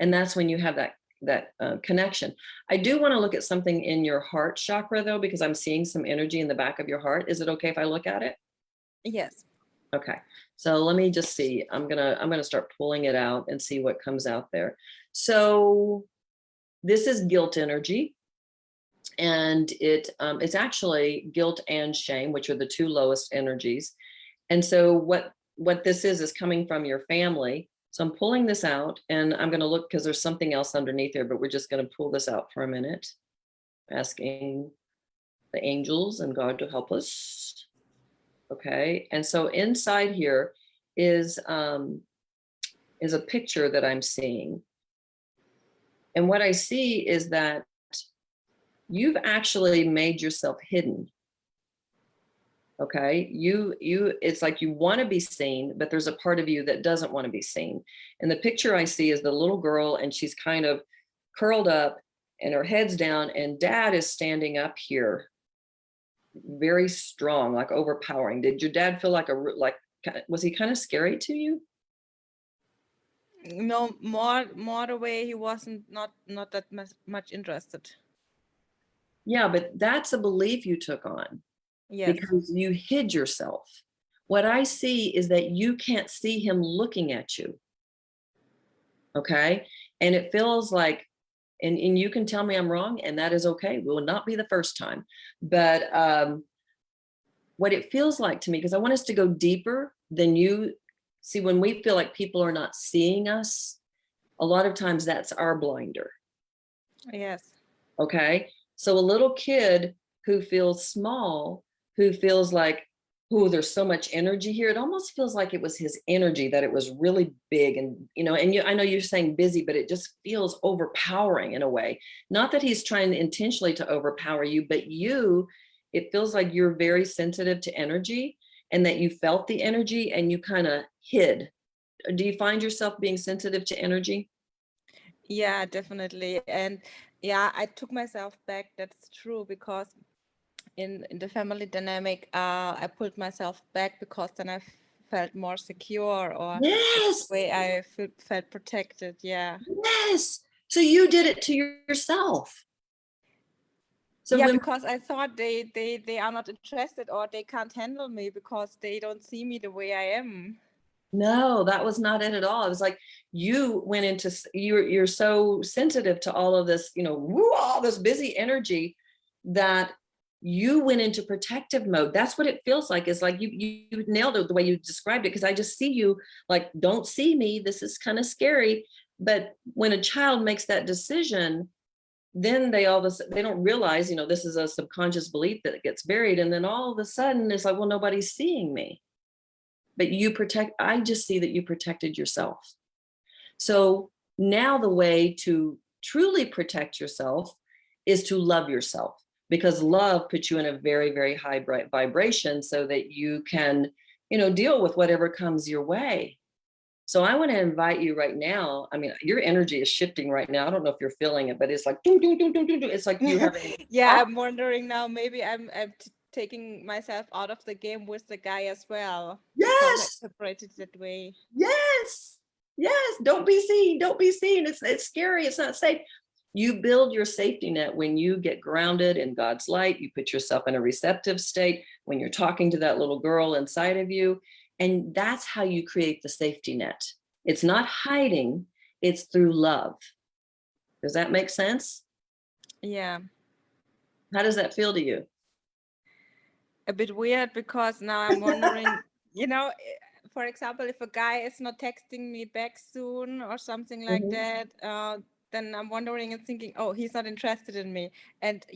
And that's when you have that connection. I do want to look at something in your heart chakra, though, because I'm seeing some energy in the back of your heart. Is it okay if I look at it? Yes. Okay. So let me just see. I'm gonna start pulling it out and see what comes out there. So this is guilt energy. And it's actually guilt and shame, which are the two lowest energies. And so what this is coming from your family. So I'm pulling this out, and I'm going to look because there's something else underneath there, but we're just going to pull this out for a minute, asking the angels and God to help us. Okay. And so inside here is a picture that I'm seeing. And what I see is that you've actually made yourself hidden. Okay. It's like you want to be seen, but there's a part of you that doesn't want to be seen. And the picture I see is the little girl, and she's kind of curled up and her head's down, and dad is standing up here, very strong, like overpowering. Did your dad feel like was he kind of scary to you? No, more the way he wasn't not that much interested. Yeah, but that's a belief you took on. Yes. Because you hid yourself. What I see is that you can't see him looking at you. Okay. And it feels like, and you can tell me I'm wrong, and that is okay. Will not be the first time. But what it feels like to me, because I want us to go deeper than you see, when we feel like people are not seeing us, a lot of times that's our blinder. Yes. Okay. So a little kid who feels small, who feels like, oh, there's so much energy here. It almost feels like it was his energy, that it was really big. And, I know you're saying busy, but it just feels overpowering in a way. Not that he's trying intentionally to overpower you, but it feels like you're very sensitive to energy, and that you felt the energy and you kind of hid. Do you find yourself being sensitive to energy? Yeah, definitely. And yeah, I took myself back. That's true, because in the family dynamic, I pulled myself back because then I felt more secure, or Yes. the way I felt protected. Yeah. Yes. So you did it to yourself. So yeah, because I thought they are not interested, or they can't handle me because they don't see me the way I am. No, that was not it at all. It was like you went into, you're so sensitive to all of this, all this busy energy, that you went into protective mode. That's what it feels like. It's like you nailed it the way you described it, because I just see you like, don't see me. This is kind of scary. But when a child makes that decision, then they don't realize, this is a subconscious belief that gets buried. And then all of a sudden it's like, well, nobody's seeing me. But I just see that you protected yourself. So now the way to truly protect yourself is to love yourself, because love puts you in a very, very high vibration, so that you can, deal with whatever comes your way. So I want to invite you right now. I mean, your energy is shifting right now. I don't know if you're feeling it, but it's like, doo, doo, doo, doo, doo, doo. It's like you have. Yeah, I'm wondering now, maybe I'm taking myself out of the game with the guy as well. Yes. Because I separated that way. Yes. Yes. Don't be seen. Don't be seen. It's scary. It's not safe. You build your safety net when you get grounded in God's light. You put yourself in a receptive state when you're talking to that little girl inside of you. And that's how you create the safety net. It's not hiding, it's through love. Does that make sense? Yeah. How does that feel to you? A bit weird, because now I'm wondering, for example, if a guy is not texting me back soon or something like that, then I'm wondering and thinking, oh, he's not interested in me. And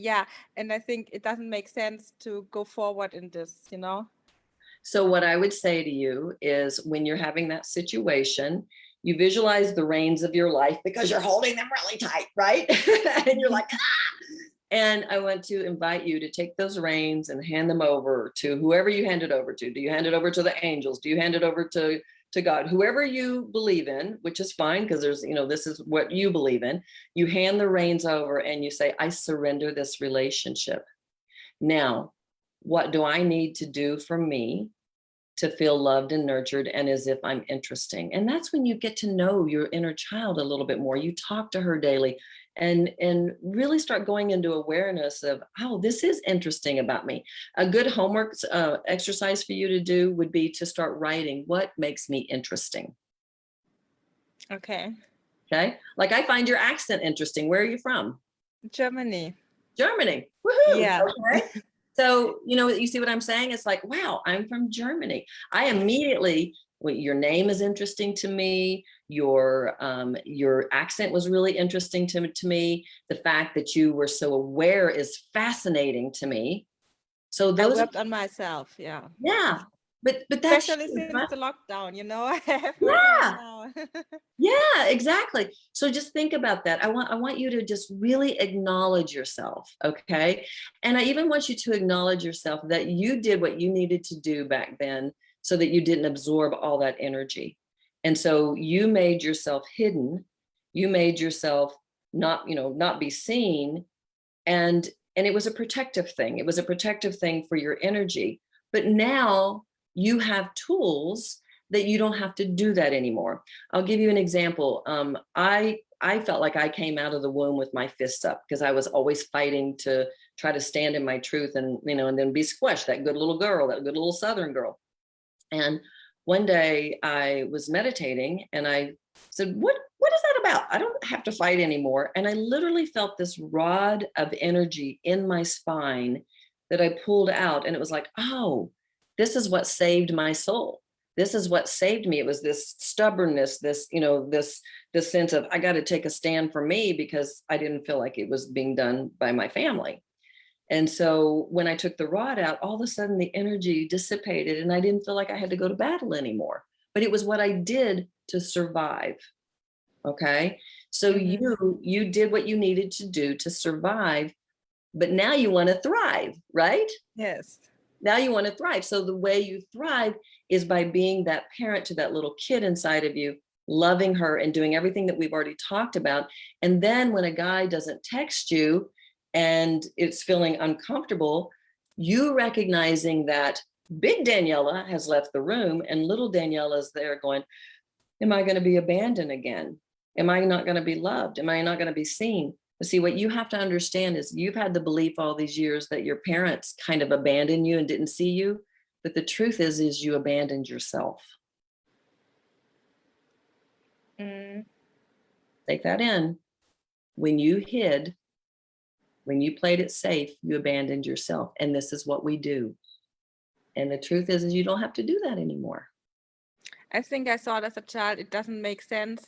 and I think it doesn't make sense to go forward in this, So what I would say to you is, when you're having that situation, you visualize the reins of your life, because you're holding them really tight, right? And you're like, ah! And I want to invite you to take those reins and hand them over to whoever you hand it over to. Do you hand it over to the angels? Do you hand it over to God? Whoever you believe in, which is fine, because there's, this is what you believe in. You hand the reins over and you say, I surrender this relationship. Now, what do I need to do for me to feel loved and nurtured and as if I'm interesting? And that's when you get to know your inner child a little bit more. You talk to her daily and really start going into awareness of, oh, this is interesting about me. A good homework exercise for you to do would be to start writing, what makes me interesting? Okay. Okay. Like, I find your accent interesting. Where are you from? Germany. Germany. Woohoo. Yeah. Okay. So, you see what I'm saying? It's like, wow, I'm from Germany. I immediately, well, your name is interesting to me. Your accent was really interesting to me. The fact that you were so aware is fascinating to me. So I those, worked on myself. Yeah. yeah, but that's Especially huge, since huh? the lockdown, I have working on Yeah. now. Yeah, exactly. So just think about that. I want you to just really acknowledge yourself, okay? And I even want you to acknowledge yourself that you did what you needed to do back then so that you didn't absorb all that energy. And so you made yourself hidden. You made yourself not be seen, and it was a protective thing. It was a protective thing for your energy. But now you have tools that you don't have to do that anymore. I'll give you an example. I felt like I came out of the womb with my fists up because I was always fighting to try to stand in my truth, and and then be squished, that good little girl, that good little Southern girl. And one day I was meditating and I said, what is that about? I don't have to fight anymore. And I literally felt this rod of energy in my spine that I pulled out. And it was like, oh, this is what saved my soul. This is what saved me. It was this stubbornness, this sense of, I got to take a stand for me because I didn't feel like it was being done by my family. And so when I took the rod out, all of a sudden the energy dissipated and I didn't feel like I had to go to battle anymore. But it was what I did to survive. Okay. So you did what you needed to do to survive, but now you want to thrive, right? Yes. Now you want to thrive. So the way you thrive is by being that parent to that little kid inside of you, loving her and doing everything that we've already talked about. And then when a guy doesn't text you and it's feeling uncomfortable, you recognizing that big Daniela has left the room and little Daniela's there going, am I going to be abandoned again? Am I not going to be loved? Am I not going to be seen? But see, what you have to understand is you've had the belief all these years that your parents kind of abandoned you and didn't see you. But the truth is you abandoned yourself. Mm. Take that in. When you hid, when you played it safe, you abandoned yourself. And this is what we do. And the truth is you don't have to do that anymore. I think I thought as a child it doesn't make sense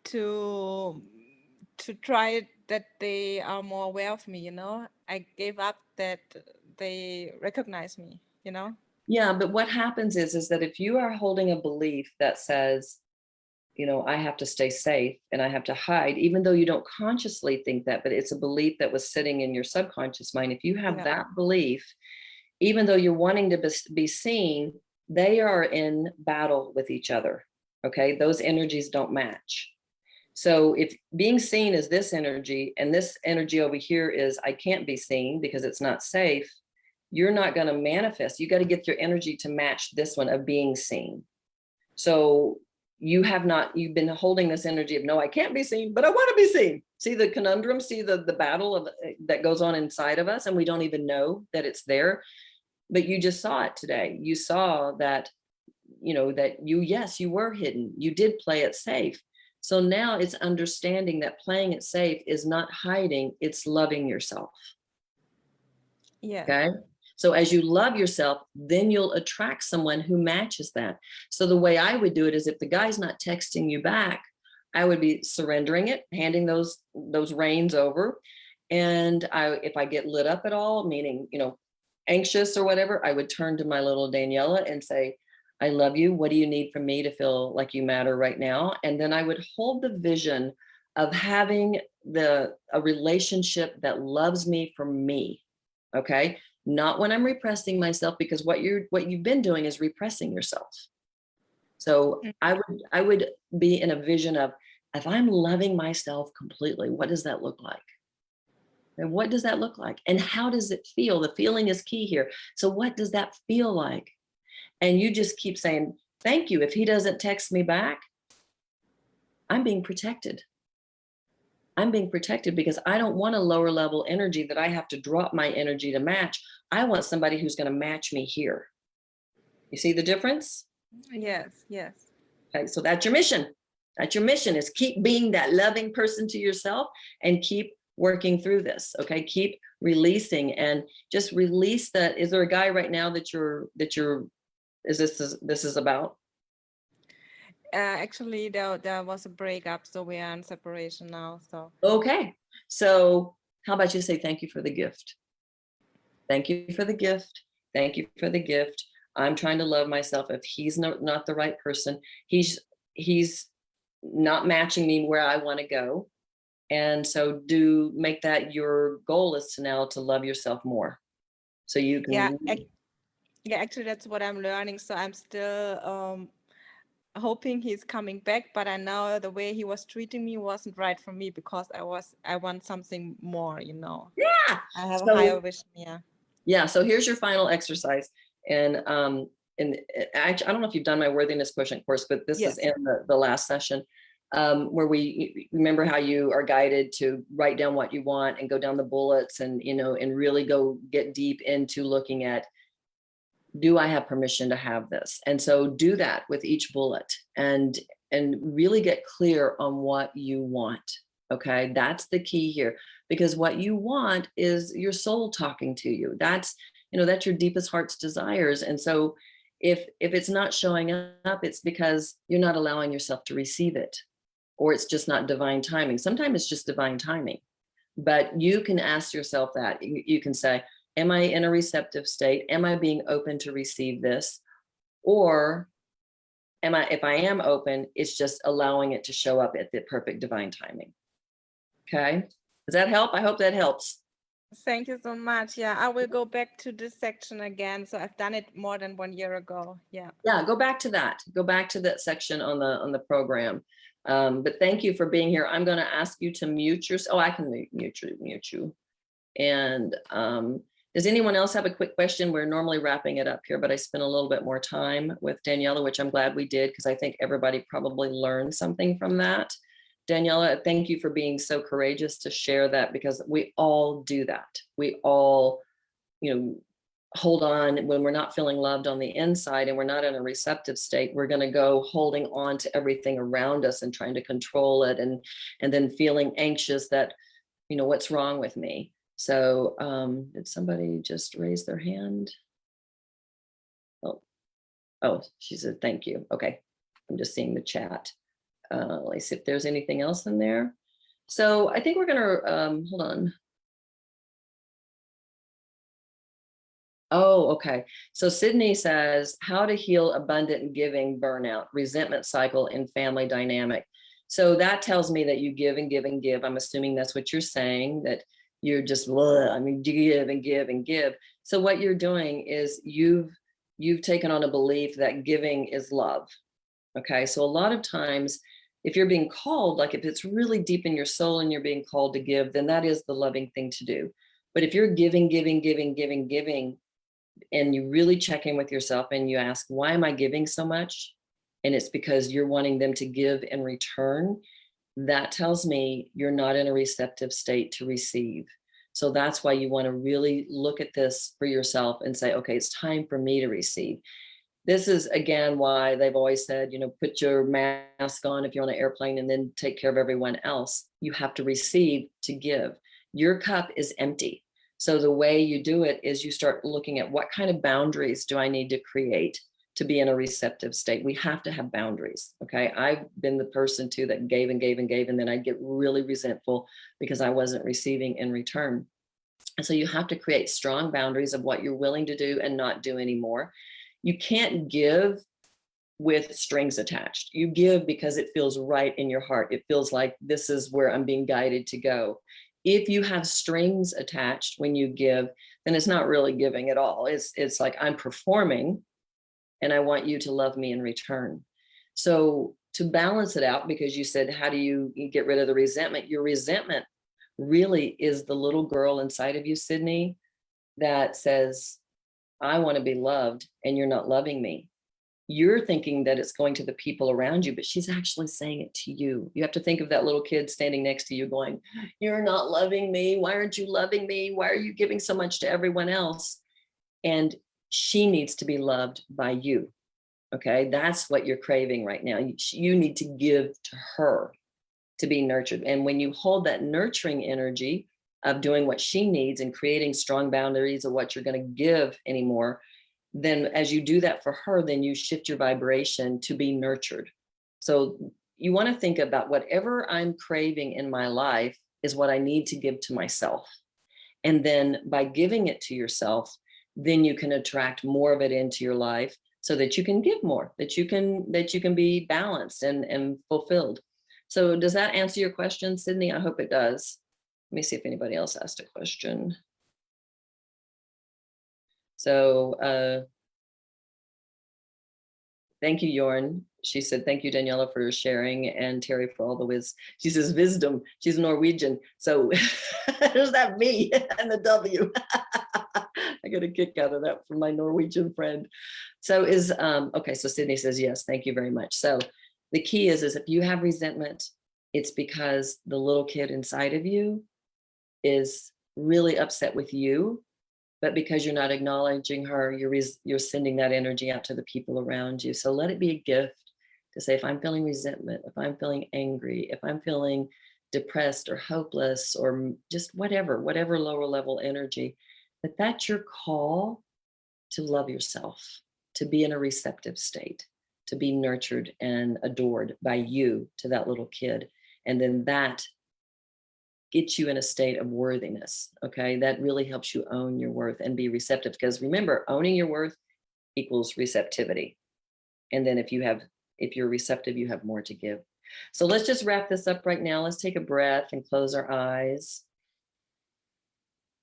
to try that they are more aware of me, I gave up that they recognize me, Yeah, but what happens is that if you are holding a belief that says, I have to stay safe and I have to hide, even though you don't consciously think that, but it's a belief that was sitting in your subconscious mind. If you have that belief, even though you're wanting to be seen, they are in battle with each other. Okay. Those energies don't match. So if being seen is this energy and this energy over here is I can't be seen because it's not safe, you're not going to manifest. You got to get your energy to match this one of being seen. So you've been holding this energy of, no, I can't be seen, but I want to be seen. See the conundrum, see the battle that goes on inside of us, and we don't even know that it's there. But you just saw it today. You saw that, yes, you were hidden. You did play it safe. So now it's understanding that playing it safe is not hiding, it's loving yourself. Yeah. Okay. So as you love yourself, then you'll attract someone who matches that. So the way I would do it is if the guy's not texting you back, I would be surrendering it, handing those reins over. And if I get lit up at all, meaning, anxious or whatever, I would turn to my little Daniela and say, I love you. What do you need from me to feel like you matter right now? And then I would hold the vision of having a relationship that loves me for me. Okay. Not when I'm repressing myself, because what you've been doing is repressing yourself. So I would be in a vision of, if I'm loving myself completely, what does that look like? And what does that look like? And how does it feel? The feeling is key here. So what does that feel like? And you just keep saying, thank you. If he doesn't text me back, I'm being protected. I'm being protected because I don't want a lower level energy that I have to drop my energy to match. I want somebody who's going to match me here. You see the difference? Yes. Okay, so that's your mission. That's your mission, is keep being that loving person to yourself and keep working through this. Okay, keep releasing, and just release that. Is there a guy right now that this is about? Actually, there was a breakup, so we are in separation now. So Okay. So how about you say thank you for the gift? Thank you for the gift. Thank you for the gift. I'm trying to love myself. If he's not the right person, he's not matching me where I want to go. And so make that your goal is to now to love yourself more. So you can. Yeah, actually that's what I'm learning. So I'm still hoping he's coming back, but I know the way he was treating me wasn't right for me, because I want something more, you know. Yeah. I have a higher vision. Yeah. So here's your final exercise. And actually, I don't know if you've done my worthiness quotient course, but this is in the last session, where we remember how you are guided to write down what you want and go down the bullets, and and really go get deep into looking at, do I have permission to have this? And so do that with each bullet, and really get clear on what you want. Okay, that's the key here, because what you want is your soul talking to you. That's that's your deepest heart's desires. And so if it's not showing up, it's because you're not allowing yourself to receive it, or it's just not divine timing. Sometimes it's just divine timing. But you can ask yourself that. You can say, am I in a receptive state? Am I being open to receive this? Or if I am open, it's just allowing it to show up at the perfect divine timing. Okay. Does that help? I hope that helps. Thank you so much. Yeah, I will go back to this section again. So I've done it more than 1 year ago. Yeah. Yeah, go back to that. Go back to that section on the program. But thank you for being here. I'm going to ask you to mute yourself. Oh, I can mute you. And does anyone else have a quick question? We're normally wrapping it up here, but I spent a little bit more time with Daniela, which I'm glad we did, because I think everybody probably learned something from that. Daniela, thank you for being so courageous to share that, because we all do that. We all, hold on when we're not feeling loved on the inside and we're not in a receptive state. We're going to go holding on to everything around us and trying to control it, and then feeling anxious that, what's wrong with me? So did somebody just raise their hand? Oh, she said, thank you. Okay. I'm just seeing the chat. Let's see if there's anything else in there. So I think we're going to, hold on. Oh, okay. So Sydney says, how to heal abundant giving burnout, resentment cycle in family dynamic. So that tells me that you give and give and give. I'm assuming that's what you're saying, that you're just, give and give and give. So what you're doing is you've taken on a belief that giving is love. Okay. So a lot of times, if you're being called, like if it's really deep in your soul and you're being called to give, then that is the loving thing to do. But if you're giving, and you really check in with yourself and you ask, why am I giving so much? And it's because you're wanting them to give in return. That tells me you're not in a receptive state to receive. So that's why you want to really look at this for yourself and say, okay, it's time for me to receive. This is, again, why they've always said, put your mask on if you're on an airplane and then take care of everyone else. You have to receive to give. Your cup is empty. So the way you do it is you start looking at, what kind of boundaries do I need to create to be in a receptive state? We have to have boundaries. Okay. I've been the person too that gave and gave and gave, and then I'd get really resentful because I wasn't receiving in return. And so you have to create strong boundaries of what you're willing to do and not do anymore. You can't give with strings attached. You give because it feels right in your heart. It feels like this is where I'm being guided to go. If you have strings attached when you give, then it's not really giving at all. It's like, I'm performing and I want you to love me in return. So to balance it out, because you said, how do you get rid of the resentment? Your resentment really is the little girl inside of you, Sydney, that says, I want to be loved and you're not loving me. You're thinking that it's going to the people around you, but she's actually saying it to you. You have to think of that little kid standing next to you going, you're not loving me. Why aren't you loving me? Why are you giving so much to everyone else? And she needs to be loved by you. Okay. That's what you're craving right now. You need to give to her to be nurtured. And when you hold that nurturing energy, of doing what she needs and creating strong boundaries of what you're going to give anymore, then as you do that for her, then you shift your vibration to be nurtured. So you want to think about whatever I'm craving in my life is what I need to give to myself. And then by giving it to yourself, then you can attract more of it into your life so that you can give more, that you can be balanced and fulfilled. So does that answer your question, Sydney? I hope it does. Let me see if anybody else asked a question. So thank you, Jorn. She said, thank you, Daniela, for sharing, and Terry for all the she says wisdom. She's Norwegian. So there's that V and the W. I got a kick out of that from my Norwegian friend. So okay, so Sydney says, yes, thank you very much. So the key is if you have resentment, it's because the little kid inside of you is really upset with you, but because you're not acknowledging her, you're sending that energy out to the people around you. So let it be a gift to say, if I'm feeling resentment, if I'm feeling angry, if I'm feeling depressed or hopeless, or just whatever lower level energy, that's your call to love yourself, to be in a receptive state, to be nurtured and adored by you to that little kid. And then that gets you in a state of worthiness. Okay. That really helps you own your worth and be receptive, because remember, owning your worth equals receptivity. And then if you're receptive, you have more to give. So let's just wrap this up right now. Let's take a breath and close our eyes.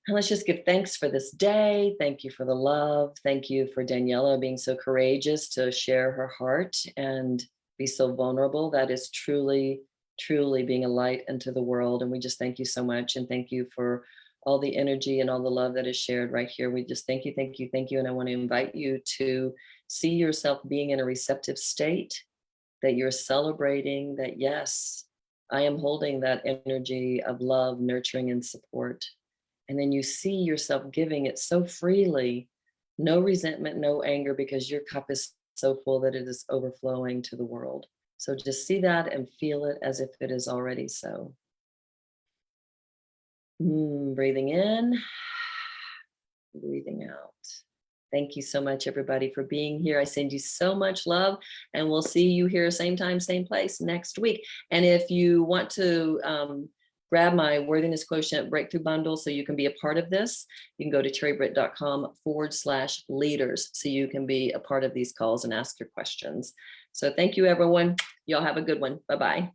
And let's just give thanks for this day. Thank you for the love. Thank you for Daniela being so courageous to share her heart and be so vulnerable. That is truly, truly being a light into the world. And we just thank you so much. And thank you for all the energy and all the love that is shared right here. We just thank you, thank you, thank you. And I want to invite you to see yourself being in a receptive state, that you're celebrating that, yes, I am holding that energy of love, nurturing, and support. And then you see yourself giving it so freely, no resentment, no anger, because your cup is so full that it is overflowing to the world. So just see that and feel it as if it is already so. Breathing in, breathing out. Thank you so much, everybody, for being here. I send you so much love, and we'll see you here same time, same place next week. And if you want to grab my Worthiness Quotient Breakthrough Bundle so you can be a part of this, you can go to terribritt.com/leaders so you can be a part of these calls and ask your questions. So thank you, everyone. Y'all have a good one. Bye-bye.